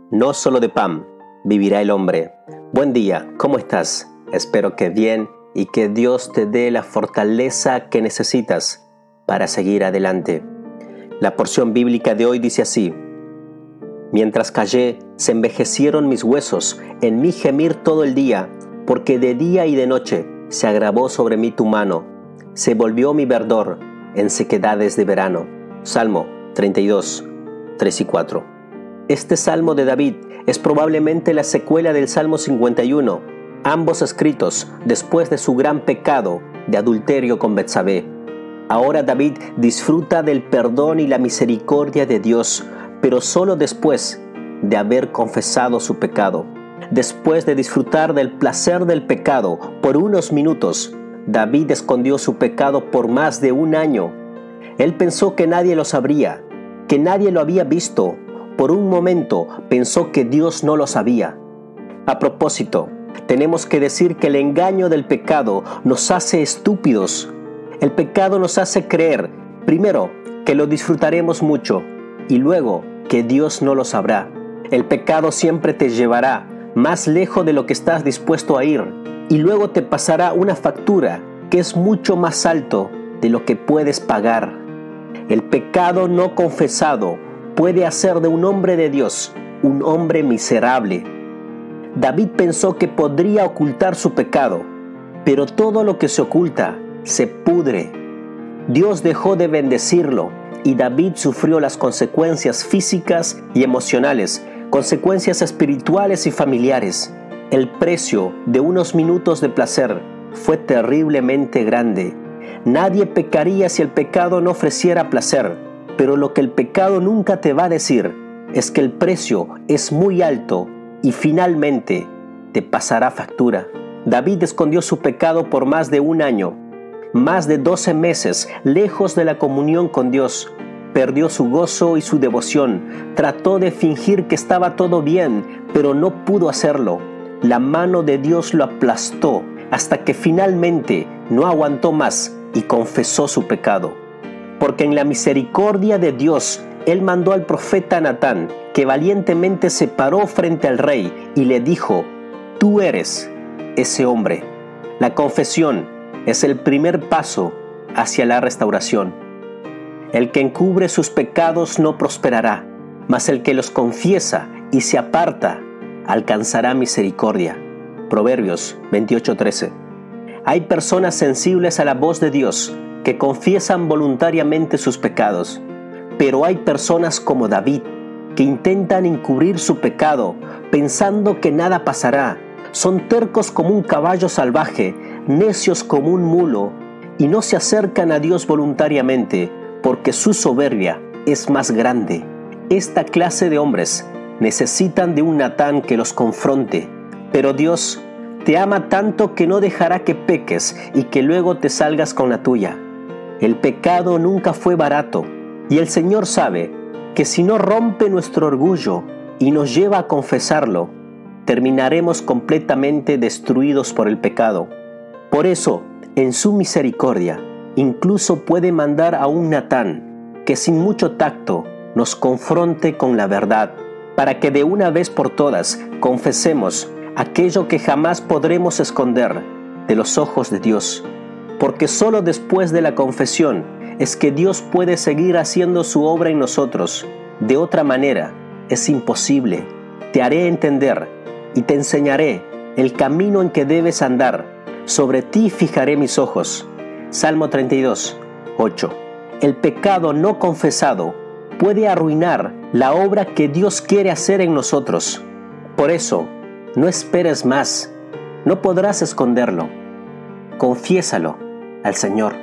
No solo de pan vivirá el hombre. Buen día, ¿cómo estás? Espero que bien y que Dios te dé la fortaleza que necesitas para seguir adelante. La porción bíblica de hoy dice así: Mientras callé, se envejecieron mis huesos, en mí gemir todo el día, porque de día y de noche se agravó sobre mí tu mano, se volvió mi verdor en sequedades de verano. Salmo 32, 3 y 4. Este Salmo de David es probablemente la secuela del Salmo 51, ambos escritos después de su gran pecado de adulterio con Betsabé. Ahora David disfruta del perdón y la misericordia de Dios, pero solo después de haber confesado su pecado. Después de disfrutar del placer del pecado por unos minutos, David escondió su pecado por más de un año. Él pensó que nadie lo sabría, que nadie lo había visto. Por un momento pensó que Dios no lo sabía. A propósito, tenemos que decir que el engaño del pecado nos hace estúpidos. El pecado nos hace creer, primero, que lo disfrutaremos mucho y luego que Dios no lo sabrá. El pecado siempre te llevará más lejos de lo que estás dispuesto a ir y luego te pasará una factura que es mucho más alto de lo que puedes pagar. El pecado no confesado puede hacer de un hombre de Dios un hombre miserable. David pensó que podría ocultar su pecado, pero todo lo que se oculta se pudre. Dios dejó de bendecirlo y David sufrió las consecuencias físicas y emocionales, consecuencias espirituales y familiares. El precio de unos minutos de placer fue terriblemente grande. Nadie pecaría si el pecado no ofreciera placer. Pero lo que el pecado nunca te va a decir es que el precio es muy alto y finalmente te pasará factura. David escondió su pecado por más de un año, más de 12 meses lejos de la comunión con Dios. Perdió su gozo y su devoción. Trató de fingir que estaba todo bien, pero no pudo hacerlo. La mano de Dios lo aplastó hasta que finalmente no aguantó más y confesó su pecado. Porque en la misericordia de Dios, Él mandó al profeta Natán, que valientemente se paró frente al rey y le dijo: tú eres ese hombre. La confesión es el primer paso hacia la restauración. El que encubre sus pecados no prosperará, mas el que los confiesa y se aparta alcanzará misericordia. Proverbios 28:13. Hay personas sensibles a la voz de Dios que confiesan voluntariamente sus pecados, pero hay personas como David que intentan encubrir su pecado pensando que nada pasará. Son tercos como un caballo salvaje, necios como un mulo, y no se acercan a Dios voluntariamente porque su soberbia es más grande. Esta clase de hombres necesitan de un Natán que los confronte, pero Dios te ama tanto que no dejará que peques y que luego te salgas con la tuya. El pecado nunca fue barato y el Señor sabe que si no rompe nuestro orgullo y nos lleva a confesarlo, terminaremos completamente destruidos por el pecado. Por eso, en su misericordia, incluso puede mandar a un Natán que sin mucho tacto nos confronte con la verdad, para que de una vez por todas confesemos aquello que jamás podremos esconder de los ojos de Dios. Porque solo después de la confesión es que Dios puede seguir haciendo su obra en nosotros. De otra manera, es imposible. Te haré entender y te enseñaré el camino en que debes andar. Sobre ti fijaré mis ojos. Salmo 32, 8. El pecado no confesado puede arruinar la obra que Dios quiere hacer en nosotros. Por eso, no esperes más. No podrás esconderlo. Confiésalo al Señor.